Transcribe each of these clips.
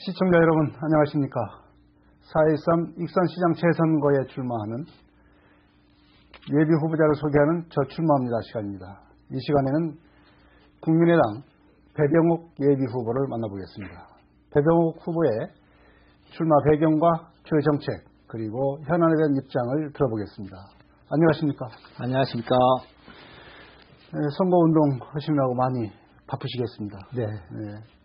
시청자 여러분 안녕하십니까. 4.13 익산시장 재선거에 출마하는 예비 후보자를 소개하는 저출마합니다 시간입니다. 이 시간에는 국민의당 배병욱 예비 후보를 만나보겠습니다. 배병욱 후보의 출마 배경과 주요 정책 그리고 현안에 대한 입장을 들어보겠습니다. 안녕하십니까. 안녕하십니까. 선거운동 하시느라고 많이 바쁘시겠습니다. 네.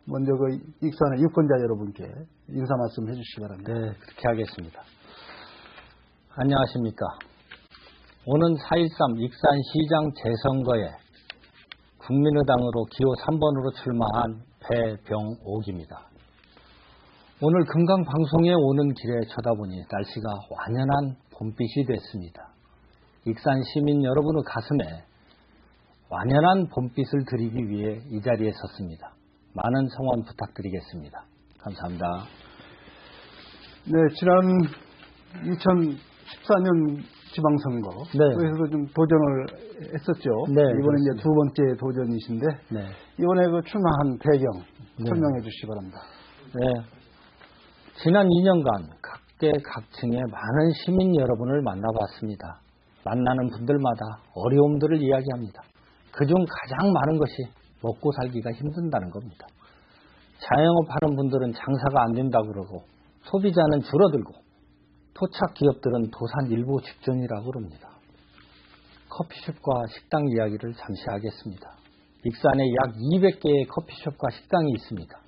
먼저 그 익산의 유권자 여러분께 인사 말씀 해주시기 바랍니다. 네, 그렇게 하겠습니다. 안녕하십니까. 오는 4.13 익산시장 재선거에 국민의당으로 기호 3번으로 출마한 배병옥입니다. 오늘 금강방송에 오는 길에 쳐다보니 날씨가 완연한 봄빛이 됐습니다. 익산 시민 여러분의 가슴에 완연한 봄빛을 드리기 위해 이 자리에 섰습니다. 많은 성원 부탁드리겠습니다. 감사합니다. 네, 지난 2014년 지방선거 그래서 좀 도전을 했었죠. 네, 이번에 이제 두 번째 도전이신데 이번에 그 출마한 배경 설명해 주시기 바랍니다. 네, 지난 2년간 각계각층의 많은 시민 여러분을 만나봤습니다. 만나는 분들마다 어려움들을 이야기합니다. 그중 가장 많은 것이 먹고 살기가 힘든다는 겁니다. 자영업 하는 분들은 장사가 안 된다고 그러고 소비자는 줄어들고 토착 기업들은 도산 일보 직전이라고 그럽니다. 커피숍과 식당 이야기를 잠시 하겠습니다. 익산에 약 200개의 커피숍과 식당이 있습니다.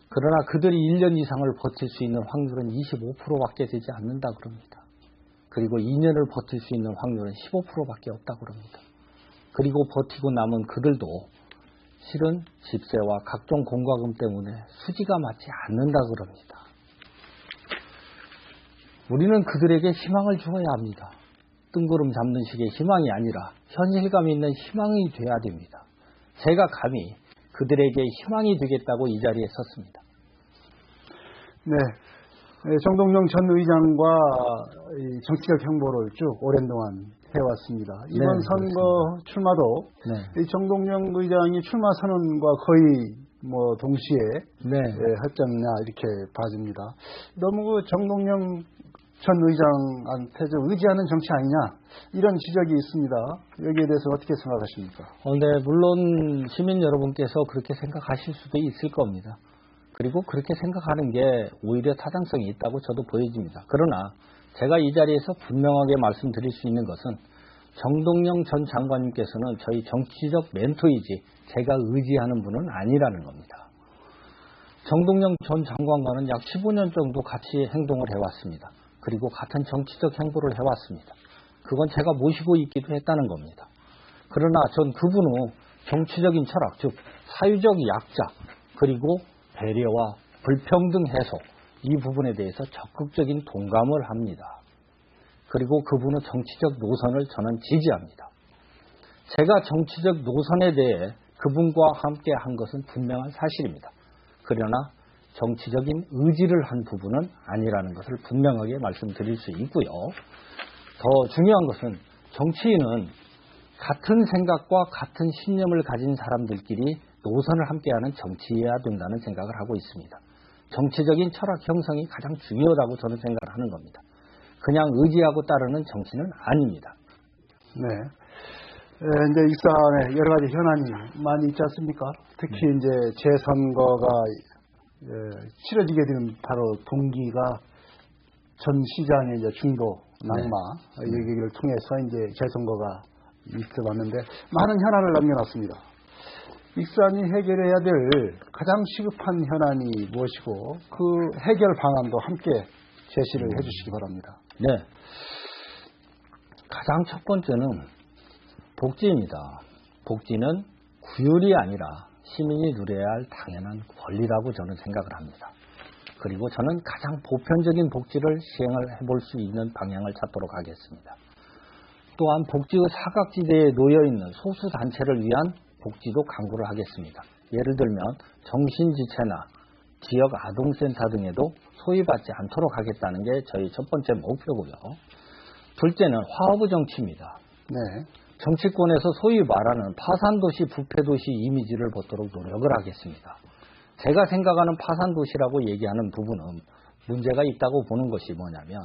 그러나 그들이 1년 이상을 버틸 수 있는 확률은 25%밖에 되지 않는다고 그럽니다. 그리고 2년을 버틸 수 있는 확률은 15%밖에 없다고 그럽니다. 그리고 버티고 남은 그들도 실은 집세와 각종 공과금 때문에 수지가 맞지 않는다고 그럽니다. 우리는 그들에게 희망을 주어야 합니다. 뜬구름 잡는 식의 희망이 아니라 현실감 있는 희망이 돼야 됩니다. 제가 감히 그들에게 희망이 되겠다고 이 자리에 섰습니다. 네, 정동영 전 의장과 정치적 행보를 쭉 오랜 동안 해왔습니다. 이번 선거 출마도 정동영 의장이 출마 선언과 거의 동시에 했잖냐 이렇게 봐집니다. 너무 그 정동영 전 의장한테 좀 의지하는 정치 아니냐 이런 지적이 있습니다. 여기에 대해서 어떻게 생각하십니까? 네, 물론 시민 여러분께서 그렇게 생각하실 수도 있을 겁니다. 그리고 그렇게 생각하는 게 오히려 타당성이 있다고 저도 보여집니다. 그러나 제가 이 자리에서 분명하게 말씀드릴 수 있는 것은 정동영 전 장관님께서는 저희 정치적 멘토이지 제가 의지하는 분은 아니라는 겁니다. 정동영 전 장관과는 약 15년 정도 같이 행동을 해왔습니다. 그리고 같은 정치적 행보를 해왔습니다. 그건 제가 모시고 있기도 했다는 겁니다. 그러나 전 그분의 정치적인 철학, 즉 사회적 약자 그리고 배려와 불평등 해소 이 부분에 대해서 적극적인 동감을 합니다. 그리고 그분의 정치적 노선을 저는 지지합니다. 제가 정치적 노선에 대해 그분과 함께 한 것은 분명한 사실입니다. 그러나 정치적인 의지를 한 부분은 아니라는 것을 분명하게 말씀드릴 수 있고요. 더 중요한 것은 정치인은 같은 생각과 같은 신념을 가진 사람들끼리 노선을 함께하는 정치해야 된다는 생각을 하고 있습니다. 정치적인 철학 형성이 가장 중요하다고 저는 생각을 하는 겁니다. 그냥 의지하고 따르는 정치는 아닙니다. 네. 이제 익산에 여러 가지 현안이 많이 있지 않습니까? 특히 이제 재선거가 치러지게 되는 바로 동기가 전 시장의 이제 중도 낙마 얘기를 통해서 이제 재선거가 있어 왔는데 많은 현안을 남겨놨습니다. 익산이 해결해야 될 가장 시급한 현안이 무엇이고 그 해결 방안도 함께 제시를 해주시기 바랍니다. 네, 가장 첫 번째는 복지입니다. 복지는 구휼이 아니라 시민이 누려야 할 당연한 권리라고 저는 생각을 합니다. 그리고 저는 가장 보편적인 복지를 시행을 해볼 수 있는 방향을 찾도록 하겠습니다. 또한 복지의 사각지대에 놓여있는 소수단체를 위한 복지도 강구를 하겠습니다. 예를 들면 정신지체나 지역 아동센터 등에도 소외받지 않도록 하겠다는 게 저희 첫 번째 목표고요. 둘째는 화합의 정치입니다. 정치권에서 소위 말하는 파산도시, 부패도시 이미지를 벗도록 노력을 하겠습니다. 제가 생각하는 파산 도시라고 얘기하는 부분은 문제가 있다고 보는 것이 뭐냐면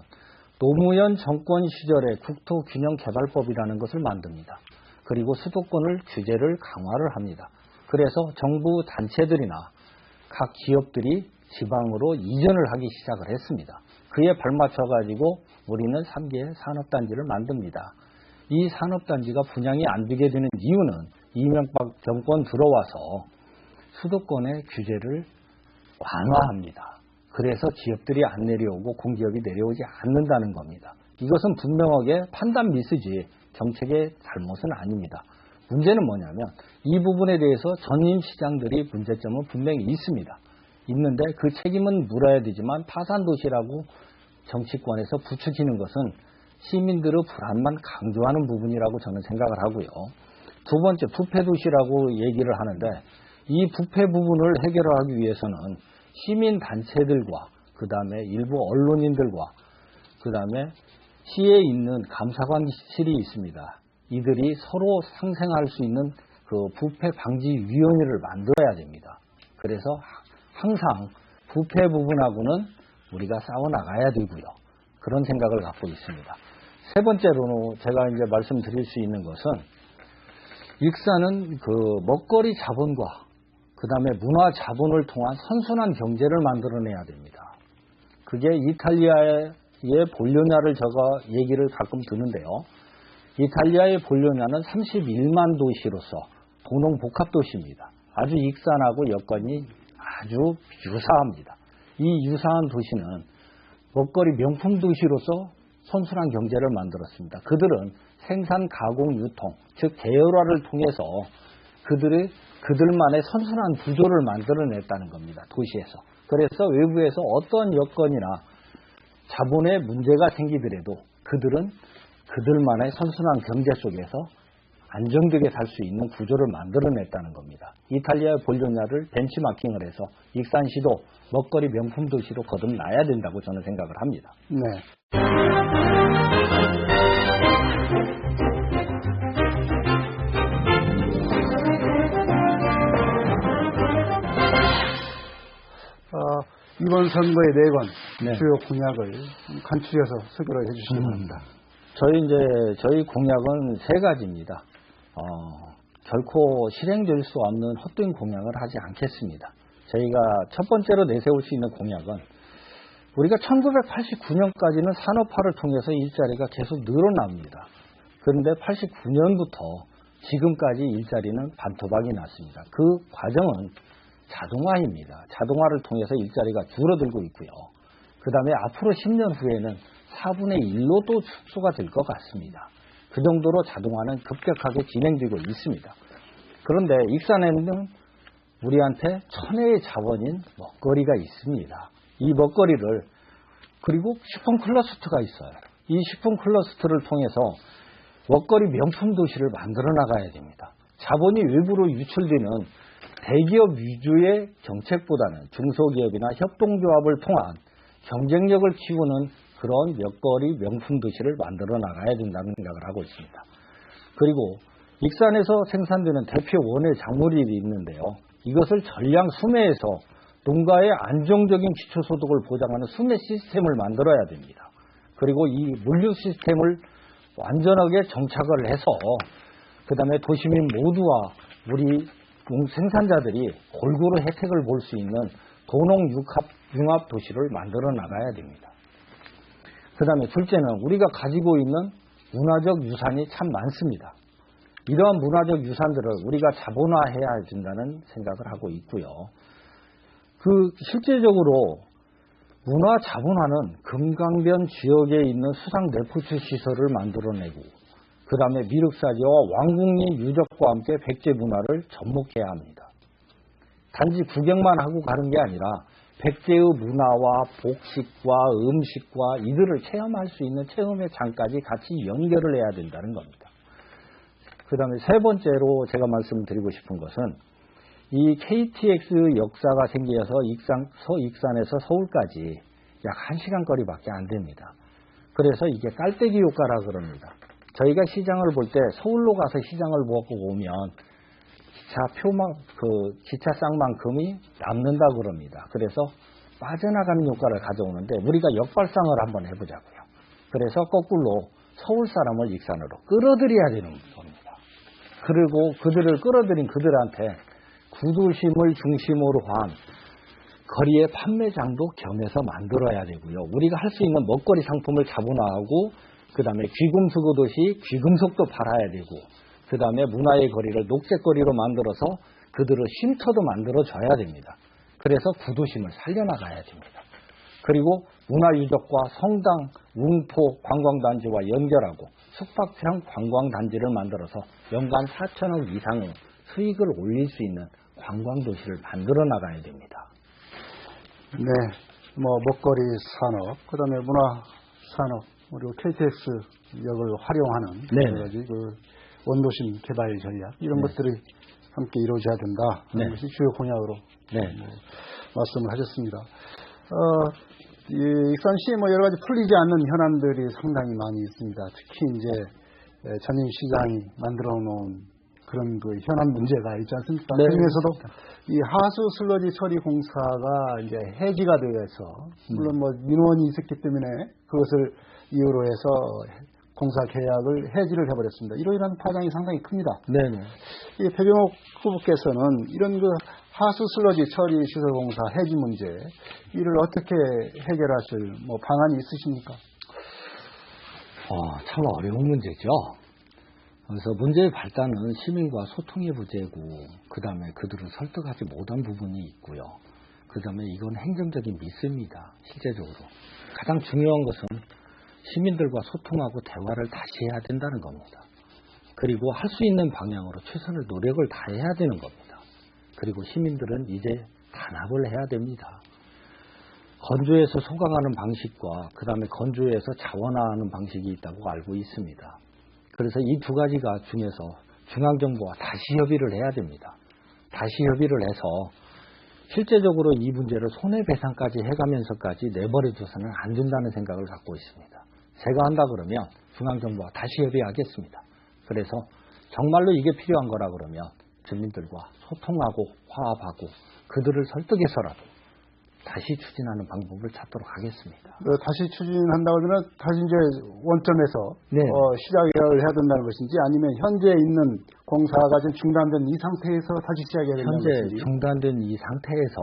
노무현 정권 시절에 국토균형개발법이라는 것을 만듭니다. 그리고 수도권을 규제를 강화를 합니다. 그래서 정부 단체들이나 각 기업들이 지방으로 이전을 하기 시작을 했습니다. 그에 발맞춰가지고 우리는 3개의 산업단지를 만듭니다. 이 산업단지가 분양이 안 되게 되는 이유는 이명박 정권 들어와서 수도권의 규제를 완화합니다. 그래서 기업들이 안 내려오고 공기업이 내려오지 않는다는 겁니다. 이것은 분명하게 판단 미스지 정책의 잘못은 아닙니다. 문제는 뭐냐면 이 부분에 대해서 전임 시장들이 문제점은 분명히 있습니다. 있는데 그 책임은 물어야 되지만 파산도시라고 정치권에서 부추기는 것은 시민들의 불안만 강조하는 부분이라고 저는 생각을 하고요. 두 번째, 부패도시라고 얘기를 하는데 이 부패 부분을 해결하기 위해서는 시민단체들과 그 다음에 일부 언론인들과 그 다음에 시에 있는 감사관실이 있습니다. 이들이 서로 상생할 수 있는 그 부패방지위원회를 만들어야 됩니다. 그래서 항상 부패 부분하고는 우리가 싸워나가야 되고요. 그런 생각을 갖고 있습니다. 세 번째로는 제가 이제 말씀드릴 수 있는 것은 익산은 그 먹거리 자본과 그 다음에 문화 자본을 통한 선순환 경제를 만들어내야 됩니다. 그게 이탈리아의 볼로냐를 제가 얘기를 가끔 듣는데요. 이탈리아의 볼로냐는 31만 도시로서 도농복합도시입니다. 아주 익산하고 여건이 아주 유사합니다. 이 유사한 도시는 먹거리 명품 도시로서 선순환 경제를 만들었습니다. 그들은 생산, 가공, 유통, 즉 계열화를 통해서 그들만의 선순환 구조를 만들어냈다는 겁니다. 도시에서. 그래서 외부에서 어떤 여건이나 자본의 문제가 생기더라도 그들은 그들만의 선순환 경제 속에서 안정되게 살 수 있는 구조를 만들어냈다는 겁니다. 이탈리아의 볼로냐를 벤치마킹을 해서 익산시도 먹거리 명품 도시로 거듭나야 된다고 저는 생각을 합니다. 네. 이번 선거의 내건 네. 주요 공약을 간추려서 소개를 해주시기 바랍니다. 저희 공약은 세 가지입니다. 결코 실행될 수 없는 헛된 공약을 하지 않겠습니다. 저희가 첫 번째로 내세울 수 있는 공약은 우리가 1989년까지는 산업화를 통해서 일자리가 계속 늘어납니다. 그런데 89년부터 지금까지 일자리는 반토막이 났습니다. 그 과정은 자동화입니다. 자동화를 통해서 일자리가 줄어들고 있고요. 그 다음에 앞으로 10년 후에는 4분의 1로도 축소가 될 것 같습니다. 그 정도로 자동화는 급격하게 진행되고 있습니다. 그런데 익산에는 우리한테 천혜의 자원인 먹거리가 있습니다. 이 먹거리를 그리고 식품 클러스터가 있어요. 이 식품 클러스터를 통해서 먹거리 명품 도시를 만들어 나가야 됩니다. 자본이 외부로 유출되는 대기업 위주의 정책보다는 중소기업이나 협동조합을 통한 경쟁력을 키우는 그런 먹거리 명품 도시를 만들어 나가야 된다는 생각을 하고 있습니다. 그리고 익산에서 생산되는 대표 원예 작물이 있는데요. 이것을 전량 수매해서 농가의 안정적인 기초소득을 보장하는 수매 시스템을 만들어야 됩니다. 그리고 이 물류 시스템을 완전하게 정착을 해서 그 다음에 도시민 모두와 우리 생산자들이 골고루 혜택을 볼 수 있는 도농융합 도시를 만들어 나가야 됩니다. 그 다음에 둘째는 우리가 가지고 있는 문화적 유산이 참 많습니다. 이러한 문화적 유산들을 우리가 자본화해야 된다는 생각을 하고 있고요. 실제적으로 문화 자본화는 금강변 지역에 있는 수상 레포츠 시설을 만들어내고 그 다음에 미륵사지와 왕궁리 유적과 함께 백제 문화를 접목해야 합니다. 단지 구경만 하고 가는 게 아니라 백제의 문화와 복식과 음식과 이들을 체험할 수 있는 체험의 장까지 같이 연결을 해야 된다는 겁니다. 그 다음에 세 번째로 제가 말씀드리고 싶은 것은 이 KTX 역사가 생겨서 익산에서 서울까지 약 1시간 거리밖에 안 됩니다. 그래서 이게 깔때기 효과라 그럽니다. 저희가 시장을 볼 때 서울로 가서 시장을 보고 오면 기차 쌍만큼이 남는다 그럽니다. 그래서 빠져나가는 효과를 가져오는데 우리가 역발상을 한번 해보자고요. 그래서 거꾸로 서울 사람을 익산으로 끌어들여야 되는 겁니다. 그리고 그들을 끌어들인 그들한테 구도심을 중심으로 한 거리의 판매장도 겸해서 만들어야 되고요. 우리가 할 수 있는 먹거리 상품을 자본화하고 그 다음에 귀금속 도시 귀금속도 팔아야 되고 그 다음에 문화의 거리를 녹색거리로 만들어서 그들을 쉼터도 만들어줘야 됩니다. 그래서 구도심을 살려나가야 됩니다. 그리고 문화유적과 성당, 웅포 관광단지와 연결하고 숙박형 관광단지를 만들어서 연간 4천억 이상의 수익을 올릴 수 있는 관광도시를 만들어 나가야 됩니다. 네, 먹거리 산업, 그 다음에 문화 산업, 그리고 KTX역을 활용하는 여러 가지 원도심 개발 전략, 이런 것들이 함께 이루어져야 된다. 하는 것이 주요 공약으로 말씀을 하셨습니다. 익산시에 여러 가지 풀리지 않는 현안들이 상당히 많이 있습니다. 특히 이제 전임시장이 만들어 놓은 그런 현안 문제가 있지 않습니까? 그 중에서도 이 하수 슬러지 처리 공사가 이제 해지가 되어서 물론 민원이 있었기 때문에 그것을 이유로 해서 공사 계약을 해지를 해버렸습니다. 이러한 파장이 상당히 큽니다. 네네. 이 배병옥 후보께서는 이런 하수 슬러지 처리 시설 공사 해지 문제, 이를 어떻게 해결하실 방안이 있으십니까? 참 어려운 문제죠. 그래서 문제의 발단은 시민과 소통의 부재고, 그 다음에 그들을 설득하지 못한 부분이 있고요. 그 다음에 이건 행정적인 미스입니다. 실제적으로. 가장 중요한 것은 시민들과 소통하고 대화를 다시 해야 된다는 겁니다. 그리고 할 수 있는 방향으로 최선의 노력을 다해야 되는 겁니다. 그리고 시민들은 이제 단합을 해야 됩니다. 건조해서 소각하는 방식과 그 다음에 건조해서 자원화하는 방식이 있다고 알고 있습니다. 그래서 이 두 가지가 중에서 중앙정부와 다시 협의를 해야 됩니다. 다시 협의를 해서 실제적으로 이 문제를 손해배상까지 해가면서까지 내버려둬서는 안 된다는 생각을 갖고 있습니다. 제가 한다 그러면 중앙정부와 다시 협의하겠습니다. 그래서 정말로 이게 필요한 거라 그러면 주민들과 소통하고 화합하고 그들을 설득해서라도 다시 추진하는 방법을 찾도록 하겠습니다. 다시 추진한다고 하면 다시 이제 원점에서 시작을 해야 된다는 것인지, 아니면 현재 있는 공사가 지금 중단된 이 상태에서 다시 시작해야 된다는 현재 것인지. 중단된 이 상태에서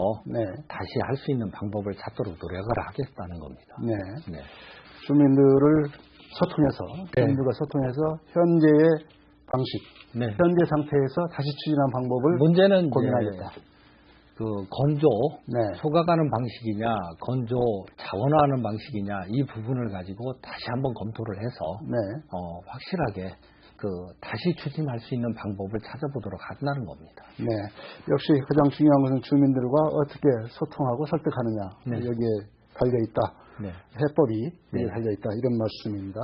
다시 할 수 있는 방법을 찾도록 노력을 하겠다는 겁니다. 주민들을 소통해서, 주민들과 소통해서 현재의 방식, 현재 상태에서 다시 추진한 방법을 문제는 고민하겠다. 건조, 소각하는 방식이냐, 건조, 자원화하는 방식이냐, 이 부분을 가지고 다시 한번 검토를 해서 확실하게 다시 추진할 수 있는 방법을 찾아보도록 한다는 겁니다. 역시 가장 중요한 것은 주민들과 어떻게 소통하고 설득하느냐, 여기에 달려있다. 해법이 달려있다, 이런 말씀입니다.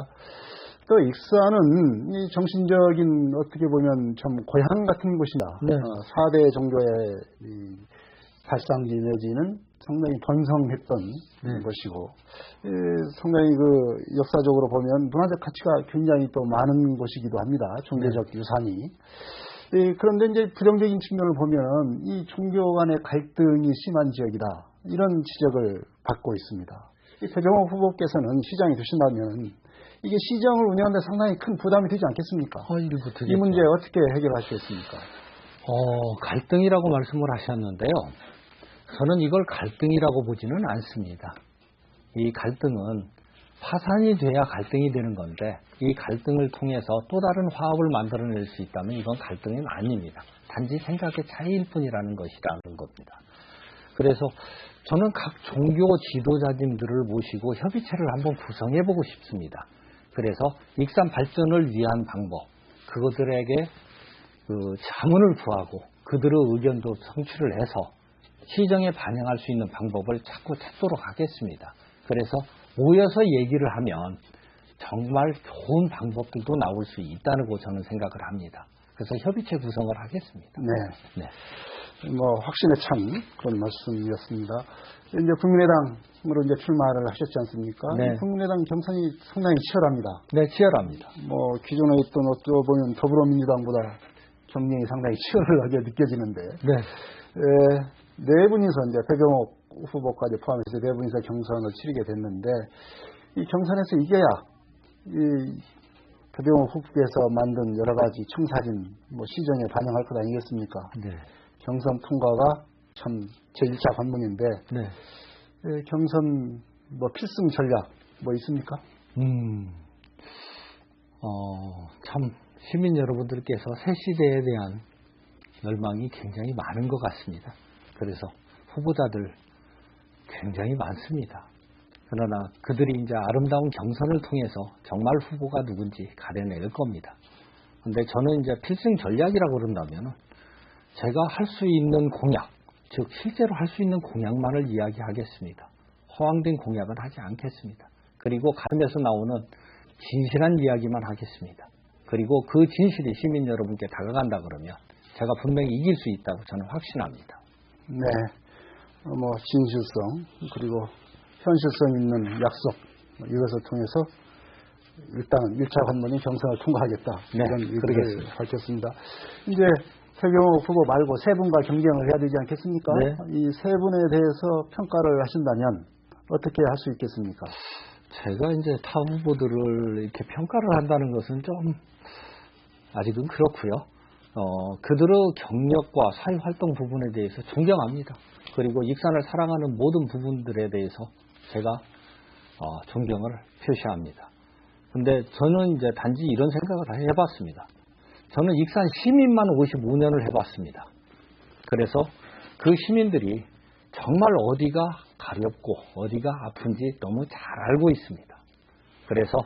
또 익산은 이 정신적인, 어떻게 보면 참 고향 같은 곳이다. 4대 종교의 이 발상지 내지는 상당히 번성했던 것이고, 상당히 역사적으로 보면 문화적 가치가 굉장히 또 많은 곳이기도 합니다. 종교적 유산이. 그런데 이제 부정적인 측면을 보면 이 종교 간의 갈등이 심한 지역이다, 이런 지적을 받고 있습니다. 이 배병옥 후보께서는 시장이 되신다면 이게 시정을 운영하는 데 상당히 큰 부담이 되지 않겠습니까? 이 문제 어떻게 해결하시겠습니까? 갈등이라고 말씀을 하셨는데요. 저는 이걸 갈등이라고 보지는 않습니다. 이 갈등은 파산이 돼야 갈등이 되는 건데, 이 갈등을 통해서 또 다른 화합을 만들어낼 수 있다면 이건 갈등은 아닙니다. 단지 생각의 차이일 뿐이라는 것이라는 겁니다. 그래서 저는 각 종교 지도자님들을 모시고 협의체를 한번 구성해보고 싶습니다. 그래서 익산 발전을 위한 방법, 그들에게 자문을 구하고 그들의 의견도 성취를 해서 시정에 반영할 수 있는 방법을 자꾸 찾도록 하겠습니다. 그래서 모여서 얘기를 하면 정말 좋은 방법들도 나올 수 있다고 저는 생각을 합니다. 그래서 협의체 구성을 하겠습니다. 확신에 찬 그런 말씀이었습니다. 이제 국민의당으로 이제 출마를 하셨지 않습니까? 국민의당 경선이 상당히 치열합니다. 치열합니다. 기존에 있던 어쩌 보면 더불어민주당보다 경쟁이 상당히 치열하게 느껴지는데 네. 네 분이서 이제 배경옥 후보까지 포함해서 네 분이서 경선을 치르게 됐는데 이 경선에서 이겨야 이 배경옥 후보께서 만든 여러 가지 청사진 뭐 시정에 반영할 것 아니겠습니까? 네. 경선 통과가 참 제1차 관문인데 네. 경선 뭐 필승 전략 뭐 있습니까? 참 시민 여러분들께서 새 시대에 대한 열망이 굉장히 많은 것 같습니다. 그래서 후보자들 굉장히 많습니다. 그러나 그들이 이제 아름다운 경선을 통해서 정말 후보가 누군지 가려낼 겁니다. 근데 저는 이제 필승 전략이라고 그런다면 제가 할 수 있는 공약, 즉 실제로 할 수 있는 공약만을 이야기하겠습니다. 허황된 공약은 하지 않겠습니다. 그리고 가슴에서 나오는 진실한 이야기만 하겠습니다. 그리고 그 진실이 시민 여러분께 다가간다 그러면 제가 분명히 이길 수 있다고 저는 확신합니다. 네, 뭐 진실성 그리고 현실성 있는 약속 이것을 통해서 일단 1차 관문인 경선을 통과하겠다. 네, 이런 의지를 그러겠습니다. 밝혔습니다. 이제 배경옥 후보 말고 세 분과 경쟁을 해야 되지 않겠습니까? 네. 이 세 분에 대해서 평가를 하신다면 어떻게 할 수 있겠습니까? 제가 이제 타 후보들을 이렇게 평가를 한다는 것은 좀 아직은 그렇고요. 그들의 경력과 사회활동 부분에 대해서 존경합니다. 그리고 익산을 사랑하는 모든 부분들에 대해서 제가 존경을 표시합니다. 근데 저는 이제 단지 이런 생각을 해봤습니다. 저는 익산 시민만 55년을 해봤습니다. 그래서 그 시민들이 정말 어디가 가렵고 어디가 아픈지 너무 잘 알고 있습니다. 그래서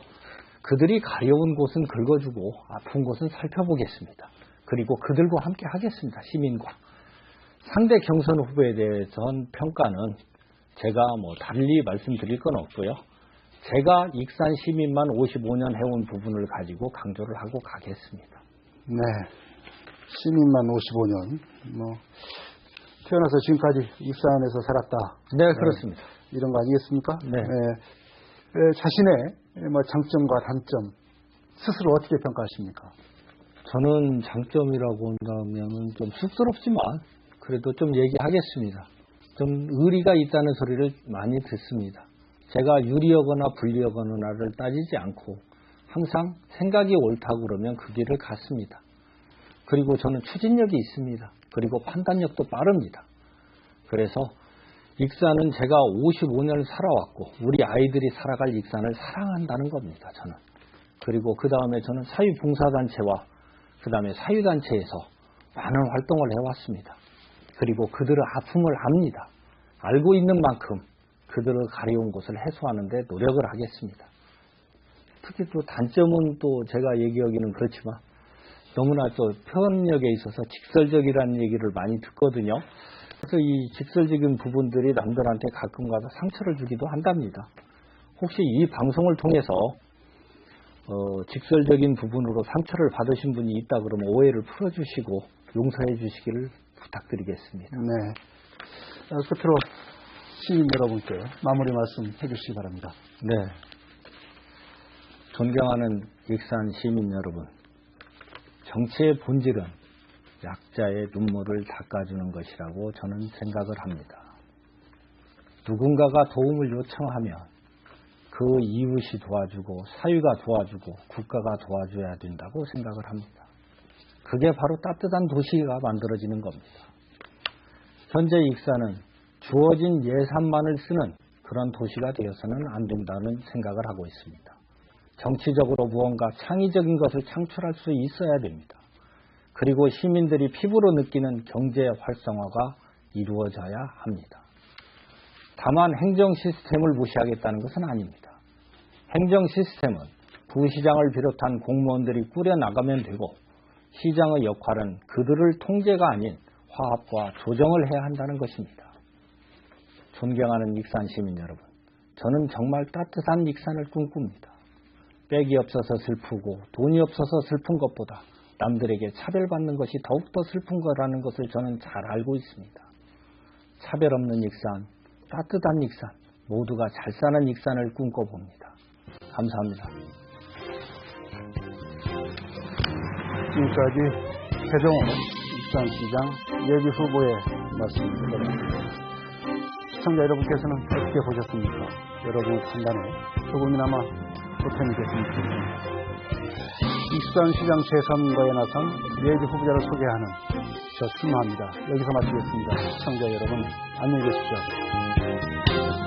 그들이 가려운 곳은 긁어주고 아픈 곳은 살펴보겠습니다. 그리고 그들과 함께 하겠습니다. 시민과. 상대 경선 후보에 대해서는 평가는 제가 뭐 달리 말씀드릴 건 없고요. 제가 익산 시민만 55년 해온 부분을 가지고 강조를 하고 가겠습니다. 네, 시민만 55년 태어나서 지금까지 익산에서 살았다. 네, 그렇습니다. 이런 거 아니겠습니까? 네. 자신의 뭐 장점과 단점 스스로 어떻게 평가하십니까? 저는 장점이라고 한다면 좀 쑥스럽지만 그래도 좀 얘기하겠습니다. 좀 의리가 있다는 소리를 많이 듣습니다. 제가 유리하거나 불리하거나를 따지지 않고 항상 생각이 옳다고 그러면 그 길을 갔습니다. 그리고 저는 추진력이 있습니다. 그리고 판단력도 빠릅니다. 그래서 익산은 제가 55년을 살아왔고 우리 아이들이 살아갈 익산을 사랑한다는 겁니다. 저는. 그리고 그 다음에 저는 사회봉사단체와 그 다음에 사회단체에서 많은 활동을 해왔습니다. 그리고 그들의 아픔을 압니다. 알고 있는 만큼 그들의 가려운 곳을 해소하는 데 노력을 하겠습니다. 특히 또 단점은 또 제가 얘기하기는 그렇지만 너무나 또 표현력에 있어서 직설적이라는 얘기를 많이 듣거든요. 그래서 이 직설적인 부분들이 남들한테 가끔 가다 상처를 주기도 한답니다. 혹시 이 방송을 통해서 직설적인 부분으로 상처를 받으신 분이 있다 그러면 오해를 풀어주시고 용서해 주시기를 부탁드리겠습니다. 네. 끝으로 시민 여러분께 마무리 말씀 해주시기 바랍니다. 네. 존경하는 익산 시민 여러분, 정치의 본질은 약자의 눈물을 닦아주는 것이라고 저는 생각을 합니다. 누군가가 도움을 요청하면 그 이웃이 도와주고 사회가 도와주고 국가가 도와줘야 된다고 생각을 합니다. 그게 바로 따뜻한 도시가 만들어지는 겁니다. 현재 익산은 주어진 예산만을 쓰는 그런 도시가 되어서는 안 된다는 생각을 하고 있습니다. 정치적으로 무언가 창의적인 것을 창출할 수 있어야 됩니다. 그리고 시민들이 피부로 느끼는 경제 활성화가 이루어져야 합니다. 다만 행정 시스템을 무시하겠다는 것은 아닙니다. 행정 시스템은 부시장을 비롯한 공무원들이 꾸려나가면 되고 시장의 역할은 그들을 통제가 아닌 화합과 조정을 해야 한다는 것입니다. 존경하는 익산 시민 여러분, 저는 정말 따뜻한 익산을 꿈꿉니다. 백이 없어서 슬프고 돈이 없어서 슬픈 것보다 남들에게 차별받는 것이 더욱더 슬픈 거라는 것을 저는 잘 알고 있습니다. 차별 없는 익산, 따뜻한 익산, 모두가 잘 사는 익산을 꿈꿔봅니다. 감사합니다. 지금까지 최종호 익산시장 예비후보의 말씀입니다. 시청자 여러분께서는 어떻게 보셨습니까? 여러분의 판단에 조금이나마 보탬이 됐으면 좋겠습니다. 익산시장 재선거에 나선 예비후보자를 소개하는 저 출마합니다. 여기서 마치겠습니다. 시청자 여러분 안녕히 계십시오.